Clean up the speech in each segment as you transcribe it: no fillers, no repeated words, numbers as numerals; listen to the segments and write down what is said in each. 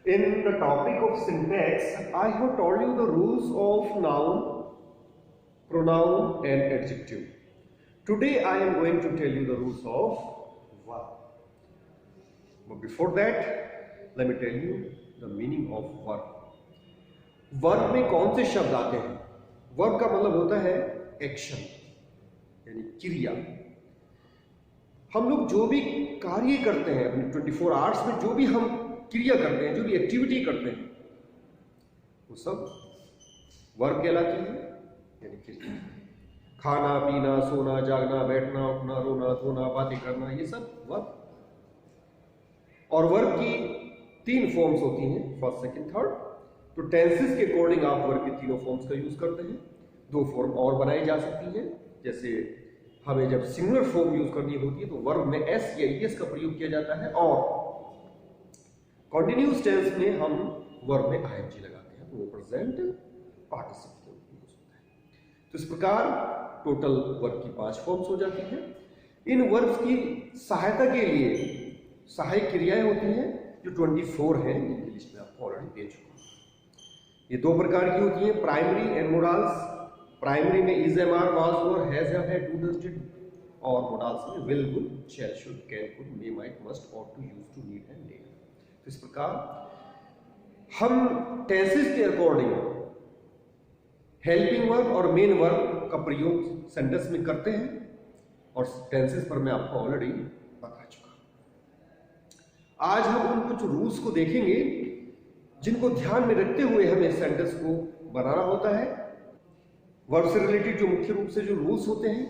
In the topic of syntax, I have told you the rules of noun, pronoun and adjective. Today I am going to tell you the rules of verb. But before that, let me tell you the meaning of verb. Verb में कौन से शब्द आते हैं? Verb का मतलब होता है एक्शन, यानी क्रिया। हम लोग जो भी कार्य करते हैं अपने 24 आवर्स में, जो भी हम क्रिया करते हैं, जो भी एक्टिविटी करते हैं, वो सब वर्ब कहलाती है, यानी क्रिया। खाना, पीना, सोना, जागना, बैठना, उठना, रोना, धोना, बातें करना, ये सब वर्ब। और वर्ब की 3 फॉर्म्स होती हैं, फर्स्ट, सेकंड, थर्ड। तो टेंसेस के अकॉर्डिंग आप वर्ब के तीनों फॉर्म्स का यूज करते हैं। 2 फॉर्म और बनाई जा सकती हैं, जैसे हमें जब सिंगुलर फॉर्म यूज करनी होती है तो वर्ब में एस या ईएस का प्रयोग किया जाता है, और कॉन्टिन्यूअस टेंस में हम वर्ब में आईएनजी लगाते हैं, तो वो प्रेजेंट पार्टिसिपल यूज होता है। तो इस प्रकार टोटल वर्ब की 5 फॉर्म्स हो जाती हैं। इन वर्ब्स की सहायता के लिए सहायक क्रियाएं होती हैं, जो 24 हैं, जिनकी लिस्ट में आपको ऑलरेडी दे चुका हूं। ये 2 प्रकार की होती हैं, प्राइमरी एंड मोडाल्स। प्राइमरी में is, am, are, was, were, has, have, had, do, does, did, और मोडाल्स में will, would, shall, should, can, could, may, might, must, ought to, used to, need and need. तो इस प्रकार हम tenses के according helping verb और main verb का प्रयोग सेंटेंस में करते हैं, और टेंसेस पर मैं आपको ऑलरेडी बता चुका। आज हम उन कुछ रूल्स को देखेंगे जिनको ध्यान में रखते हुए हमें सेंटेंस को बनाना होता है। वर्ब से रिलेटेड जो मुख्य रूप से जो रूल्स होते हैं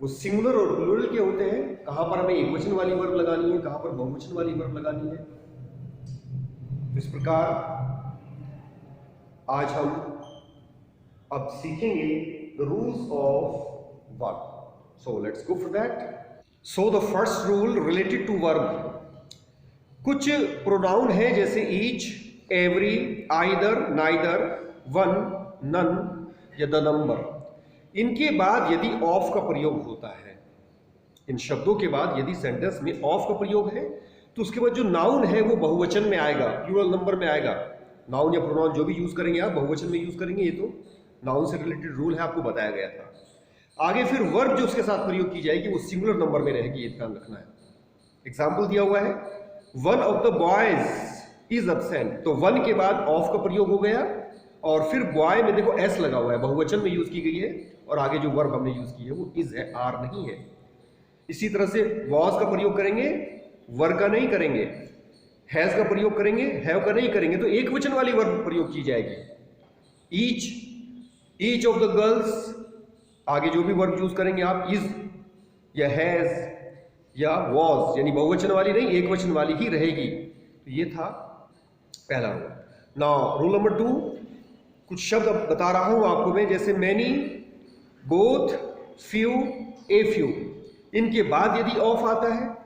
वो सिंगुलर और प्लूरल के होते हैं। कहां पर हमें एकवचन वाली वर्ब लगानी है, कहां पर बहुवचन वाली वर्ब लगानी है। तो इस प्रकार आज हम अब सीखेंगे the rules of verb. So let's go for that. So the first rule related to verb, कुछ प्रोनाउन है जैसे each, every, either, neither, one, none या द नंबर। इनके बाद यदि ऑफ का प्रयोग होता है, इन शब्दों के बाद यदि सेंटेंस में ऑफ का प्रयोग है, तो उसके बाद जो नाउन है वो बहुवचन में आएगा, प्लूरल नंबर में आएगा। नाउन या प्रोनाउन जो भी यूज करेंगे आप बहुवचन में यूज करेंगे। ये तो नाउन से रिलेटेड रूल है, आपको बताया गया था। आगे फिर वर्ब जो उसके साथ प्रयोग की जाएगी वो सिंगुलर नंबर में रहेगी, ये ध्यान रखना है। एग्जाम्पल दिया हुआ है, one of the boys is absent. तो वन के बाद ऑफ का प्रयोग हो गया, और फिर बॉय में देखो एस लगा हुआ है, बहुवचन में यूज की गई है, और आगे जो वर्ब हमने यूज की है वो इज है, आर नहीं है। इसी तरह से वॉज का प्रयोग करेंगे, वर का नहीं करेंगे। हैज का प्रयोग करेंगे, हैव का नहीं करेंगे। तो एक वचन वाली वर्ब प्रयोग की जाएगी। ईच ऑफ द गर्ल्स, आगे जो भी वर्ब यूज करेंगे आप, इज या हैज या वॉज, यानी बहुवचन वाली नहीं, एक वचन वाली ही रहेगी। तो ये था पहला रूल। नाउ रूल नंबर 2, कुछ शब्द बता रहा हूं आपको मैं, जैसे many, both, few, a few. इनके बाद यदि ऑफ आता है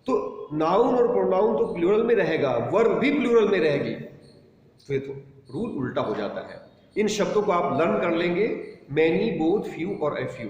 तो नाउन और प्रोनाउन तो प्लूरल में रहेगा, वर्ब भी प्लूरल में रहेगी। तो ये तो रूल उल्टा हो जाता है। इन शब्दों को आप लर्न कर लेंगे, मैनी, बोथ, फ्यू और ए फ्यू।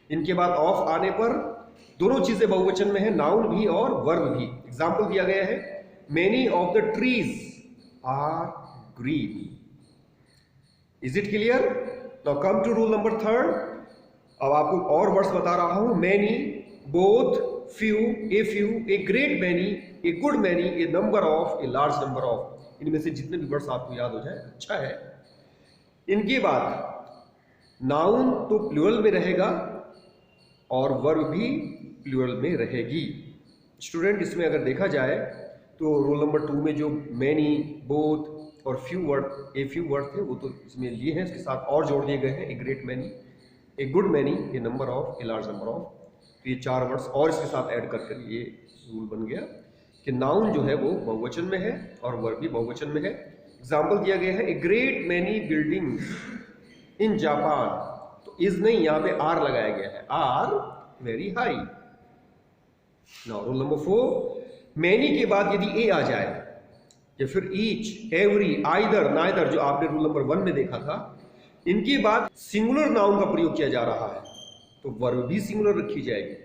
इनके बाद ऑफ आने पर दोनों चीजें बहुवचन में है, नाउन भी और वर्ब भी। एग्जाम्पल दिया गया है, many of the trees are green. Is it clear? Now come to rule number 3। अब आपको और वर्ड्स बता रहा हूं, many, both, few, a few, a great many, a good many, a number of, a large number of. इनमें से जितने भी वर्ड्स आपको याद हो जाए अच्छा है। इनके बाद नाउन तो प्लूरल में रहेगा और वर्ब भी प्लूरल में रहेगी। स्टूडेंट, इसमें अगर देखा जाए तो रूल नंबर 2 में जो मैनी, बोथ और few word, a few word थे वो तो इसमें लिए हैं, इसके साथ और जोड़ दिए गए हैं, ए great many, a good many, a number of, a large number of. तो ये 4 वर्ड्स और इसके साथ ऐड कर ये रूल बन गया कि नाउन जो है वो बहुवचन में है और वर्ब भी बहुवचन में है। एग्जाम्पल दिया गया है, a great many buildings in Japan. तो इज नहीं, यहां पे आर लगाया गया है, are very high. Now rule number 4, many के बाद यदि ए आ जाए या फिर ईच, एवरी, आइदर, नाइदर, जो आपने रूल नंबर 1 में देखा था, इनके बाद सिंगुलर नाउन का प्रयोग किया जा रहा है तो वर्ब भी सिंगुलर रखी जाएगी।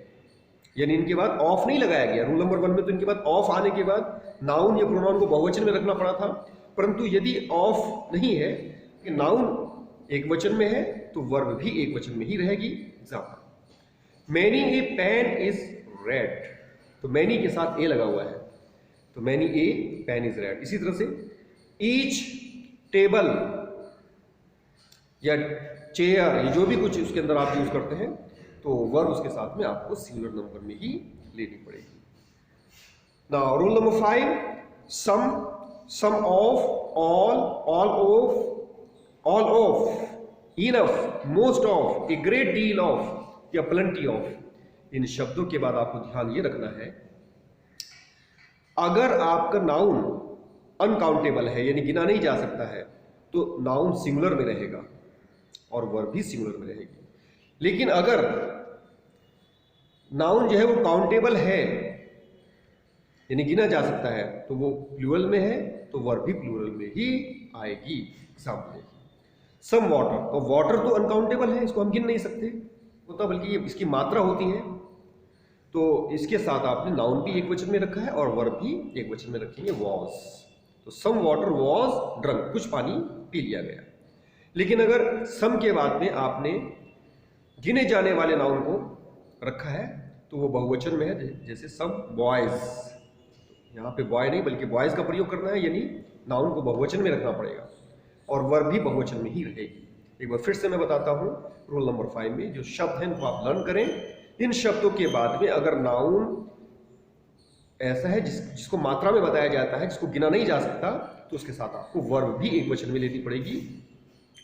यानी इनके बाद ऑफ नहीं लगाया गया। रूल नंबर 1 में तो इनके बाद ऑफ आने के बाद नाउन या प्रोनाउन को बहुवचन में रखना पड़ा था, परंतु यदि ऑफ नहीं है कि नाउन एक वचन में है तो वर्ब भी एक वचन में ही रहेगी। Example, many a pen is red, तो मैनी के साथ ए लगा हुआ है, तो many a pen is red. इसी तरह से ईच टेबल या चेयर, ये जो भी कुछ उसके अंदर आप यूज करते हैं, तो वर्ब उसके साथ में आपको सिंगुलर नंबर में ही लेनी पड़ेगी। Now rule number 5, some of, all of, enough, most of, a great deal of या प्लेंटी ऑफ। इन शब्दों के बाद आपको ध्यान ये रखना है, अगर आपका नाउन अनकाउंटेबल है यानी गिना नहीं जा सकता है, तो नाउन सिंगुलर में रहेगा और वर्ब भी सिंगुलर में रहेगी। लेकिन अगर नाउन जो है वो काउंटेबल है यानी गिना जा सकता है, तो वो प्लूरल में है, तो वर्ब भी प्लूरल में ही आएगी। एग्जाम्पल देखिए, सम वाटर, तो वाटर तो अनकाउंटेबल है, इसको हम गिन नहीं सकते होता, बल्कि ये इसकी मात्रा होती है, तो इसके साथ आपने नाउन भी एक वचन में रखा है और वर्ब भी एक वचन में रखेंगे, वॉज। तो सम वाटर वॉज ड्रंक, कुछ पानी पी लिया गया। लेकिन अगर सम के बाद में आपने गिने जाने वाले नाउन को रखा है तो वो बहुवचन में है, जैसे सम बॉयज, यहाँ पे बॉय नहीं बल्कि बॉयज का प्रयोग करना है, यानी नाउन को बहुवचन में रखना पड़ेगा और वर्ब भी बहुवचन में ही रहेगी। एक बार फिर से मैं बताता हूँ, रूल नंबर 5 में जो शब्द हैं वो आप लर्न करें। इन शब्दों के बाद में अगर नाउन ऐसा है जिसको मात्रा में बताया जाता है, जिसको गिना नहीं जा सकता, तो उसके साथ आपको वर्ब भी एक वचन में लेनी पड़ेगी।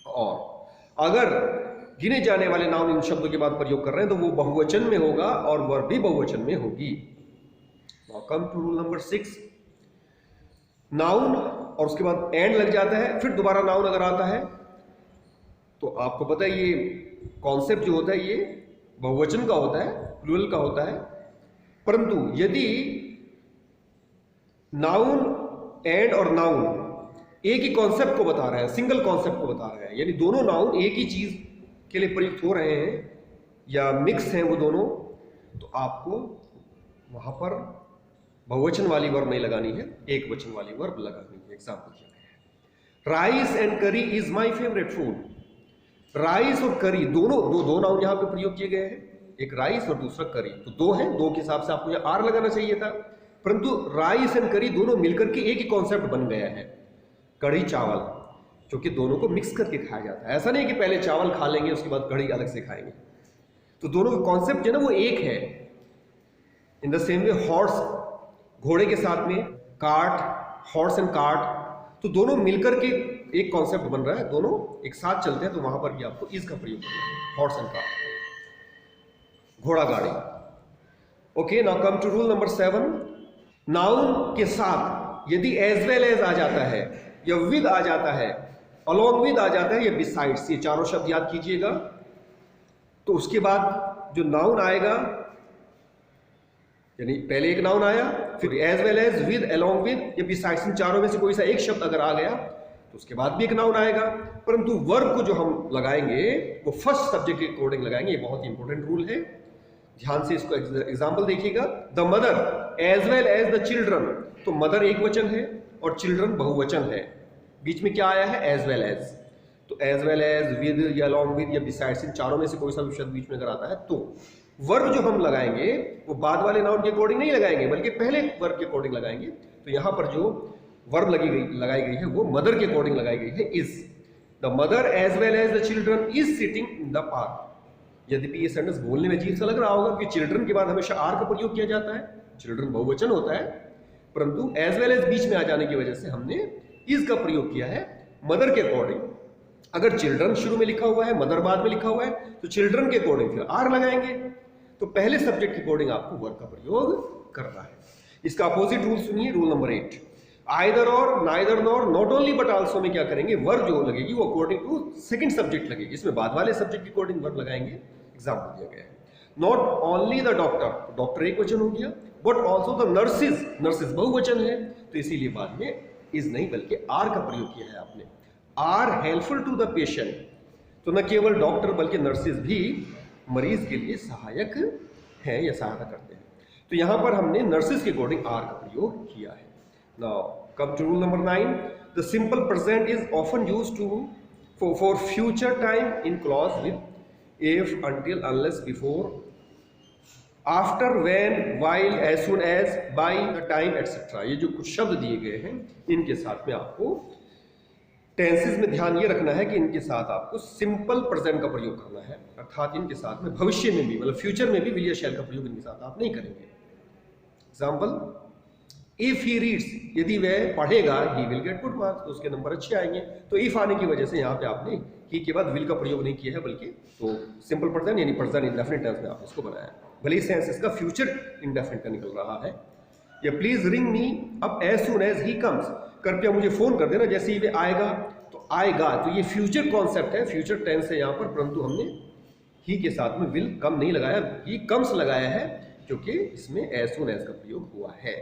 और अगर गिने जाने वाले नाउन इन शब्दों के बाद प्रयोग कर रहे हैं तो वो बहुवचन में होगा और वर्ब भी बहुवचन में होगी। Now come to rule number 6, noun और उसके बाद एंड लग जाता है, फिर दोबारा नाउन अगर आता है तो आपको पता है ये कॉन्सेप्ट जो होता है ये बहुवचन का होता है, प्लूरल का होता है। परंतु यदि नाउन एंड और नाउन एक ही कॉन्सेप्ट को बता रहे हैं, सिंगल कॉन्सेप्ट को बता रहे हैं, यानी दोनों नाउन एक ही चीज के लिए प्रयुक्त हो रहे हैं या मिक्स हैं वो दोनों, तो आपको वहां पर बहुवचन वाली वर्ब नहीं लगानी है, एक वचन वाली वर्ब लगानी है। एग्जाम्पल क्या है, राइस एंड करी is my favourite food. Rice और करी दोनों दो नाउन यहां पे प्रयोग किए गए हैं, एक राइस और दूसरा करी, तो दो हैं, दो के हिसाब से आपको यहां आर लगाना चाहिए था, परंतु राइस एंड करी दोनों मिलकर के एक ही कॉन्सेप्ट बन गया है, कढ़ी चावल, क्योंकि दोनों को मिक्स करके खाया जाता है। ऐसा नहीं कि पहले चावल खा लेंगे उसके बाद कढ़ी अलग से खाएंगे, तो दोनों का कॉन्सेप्ट जो है ना वो एक है। In the same way horse, घोड़े के साथ में कार्ट, हॉर्स एंड कार्ट, तो दोनों मिलकर के एक कॉन्सेप्ट बन रहा है, दोनों एक साथ चलते हैं, तो वहां पर भी आपको इज का प्रयोग करना है, हॉर्स एंड कार्ट, घोड़ा गाड़ी। Okay, now come to rule number 7, noun के साथ यदि एज वेल एज आ जाता है या विद आ जाता है, अलोंग विद आ जाता है या बिसाइड्स, ये चारों शब्द याद कीजिएगा, तो उसके बाद जो नाउन आएगा, यानी पहले एक नाउन आया, फिर as well as, with, along with या बिसाइड्स, इन चारों में से कोई सा एक शब्द अगर आ गया तो उसके बाद भी एक नाउन आएगा, परंतु वर्ब को जो हम लगाएंगे वो फर्स्ट सब्जेक्ट के अकॉर्डिंग लगाएंगे। ये बहुत ही इंपॉर्टेंट रूल है, ध्यान से इसको एग्जांपल देखिएगा। The mother as well as the children, तो मदर एक वचन है और चिल्ड्रन बहुवचन है, बीच में क्या आया है, एज वेल एज, तो एज वेल एज, विद या अलोंग विद या बिसाइड्स, इन चारों में से कोई सा भी शब्द बीच में अगर आता है तो वर्ब जो हम लगाएंगे वो बाद वाले नाउन के अकॉर्डिंग नहीं लगाएंगे बल्कि पहले वर्ब के अकॉर्डिंग लगाएंगे। तो यहां पर जो वर्ब लगाई गई है वो मदर के अकॉर्डिंग लगाई गई है, is. The mother as well as the children is sitting in the park. यद्यपि ये सेंटेंस बोलने में अजीब सा लग रहा होगा कि चिल्ड्रन के बाद हमेशा आर का प्रयोग किया जाता है, चिल्ड्रन बहुवचन होता है, परंतु एज वेल एज बीच में आ जाने की वजह से हमने इज का प्रयोग किया है मदर के अकॉर्डिंग। अगर चिल्ड्रन शुरू में लिखा हुआ है, मदर बाद में लिखा हुआ है, तो चिल्ड्रन के अकॉर्डिंग फिर आर लगाएंगे, तो पहले सब्जेक्ट के अकॉर्डिंग आपको वर्ब का प्रयोग करना है। इसका अपोजिट रूल सुनिए, रूल नंबर 8, आइदर और, neither nor, not only but also में क्या करेंगे, वर्ब जो लगेगी वो अकॉर्डिंग टू सेकंड सब्जेक्ट लगेगी, इसमें बाद वाले सब्जेक्ट के अकॉर्डिंग वर्ब लगाएंगे। एग्जांपल दिया गया है, not only the doctor, doctor एक वचन हो गया, but also the nurses, nurses बहुवचन है, तो इसीलिए बाद में इज नहीं बल्कि आर का प्रयोग किया है आपने। Are helpful to the patient, तो न केवल डॉक्टर बल्कि नर्सिस भी मरीज के लिए सहायक हैं या सहायता करते हैं। तो यहाँ पर हमने नर्सेज के अकॉर्डिंग आर का प्रयोग किया है। Now come to rule number 9, the simple present is often used to for future time in clause with if, until, unless, before, after, when, while, as soon as, by the time, etc. ये जो कुछ शब्द दिए गए हैं इनके साथ में आपको टेंसेस में ध्यान ये रखना है कि इनके साथ आपको सिंपल प्रेजेंट का प्रयोग करना है, अर्थात इनके साथ में भविष्य में भी, मतलब फ्यूचर में भी विल या शैल का प्रयोग इनके साथ आप नहीं करेंगे। एग्जाम्पल, इफ ही रीड्स, यदि वह पढ़ेगा, he will get good marks, तो उसके नंबर अच्छे आएंगे। तो इफ आने की वजह से यहाँ पे आपने ही के बाद विल का प्रयोग नहीं किया है, बल्कि तो सिंपल प्रेजेंट यानी प्रेजेंट इंडेफिनिट टेंस में आपने इसको बनाया। भले ही सेंस इसका फ्यूचर इंडेफिनिट का निकल रहा है। या please ring me up as soon as he comes, कृपया मुझे फोन कर देना जैसे ही वे आएगा। तो आएगा, तो ये फ्यूचर कॉन्सेप्ट है, फ्यूचर टेंस है यहाँ पर, परंतु हमने ही के साथ में विल कम नहीं लगाया, ही कम्स लगाया है, क्योंकि इसमें एज सून एज का प्रयोग हुआ है।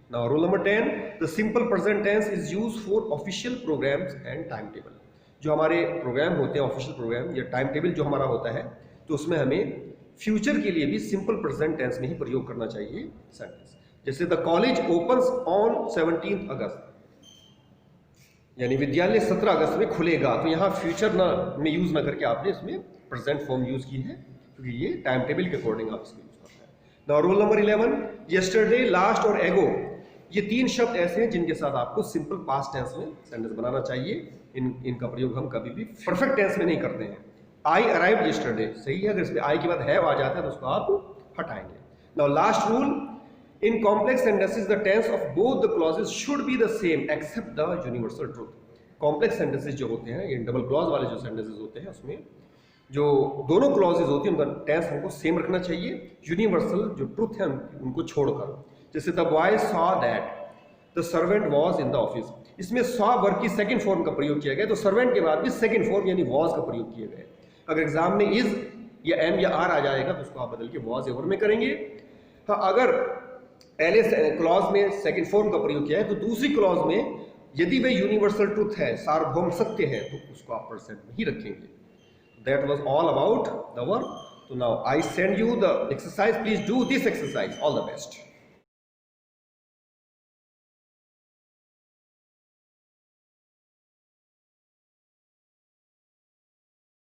Now rule number 10, the simple present tense is used for official programs and timetable. जो हमारे प्रोग्राम होते हैं, ऑफिशियल प्रोग्राम या टाइम टेबल जो हमारा होता है, तो उसमें हमें फ्यूचर के लिए भी सिंपल प्रेजेंट टेंस में ही प्रयोग करना चाहिए सेंटेंस। जैसे द कॉलेज ओपन्स ऑन 17 अगस्त, यानी विद्यालय 17 अगस्त में खुलेगा। तो यहाँ फ्यूचर ना में यूज ना करके आपने इसमें प्रेजेंट फॉर्म यूज की है, क्योंकि ये टाइम टेबल के अकॉर्डिंग आप इसको यूज करते हैं। Now rule number 11, yesterday, last और एगो, ये तीन शब्द ऐसे हैं जिनके साथ आपको सिंपल पास्ट टेंस में सेंटेंस बनाना चाहिए। इनका प्रयोग हम कभी भी परफेक्ट टेंस में नहीं करते हैं। आई अराइव्ड यस्टरडे, सही है, अगर इसमें आई के बाद हैव आ जाता है तो उसको आप हटाएंगे। Now last rule, in complex sentences the tense of both the clauses should be the same except the universal truth. Complex sentences जो होते हैं, ये डबल क्लॉज वाले जो सेंटेंसेस होते हैं, उसमें जो दोनों क्लॉजेस होती हैं उनका टेंस हमको सेम रखना चाहिए, यूनिवर्सल जो ट्रुथ है उनको छोड़कर। जैसे the boy saw that the servant was in the office, इसमें सॉ वर्ब की सेकंड फॉर्म का प्रयोग किया गया, तो सर्वेंट के बाद भी सेकंड फॉर्म यानी वॉज का प्रयोग किया गया। अगर एग्जाम में इज या एम या आर आ जाएगा तो उसको आप बदल के वॉज या वर में करेंगे। हाँ, अगर पहले क्लॉज में सेकंड फॉर्म का प्रयोग किया है तो दूसरी क्लॉज में यदि वह यूनिवर्सल ट्रुथ है, सार्वभौम सत्य है, तो उसको आप परसेंट में ही रखेंगे। That was all about the verb. तो now I send you the exercise, please do this exercise. All the best.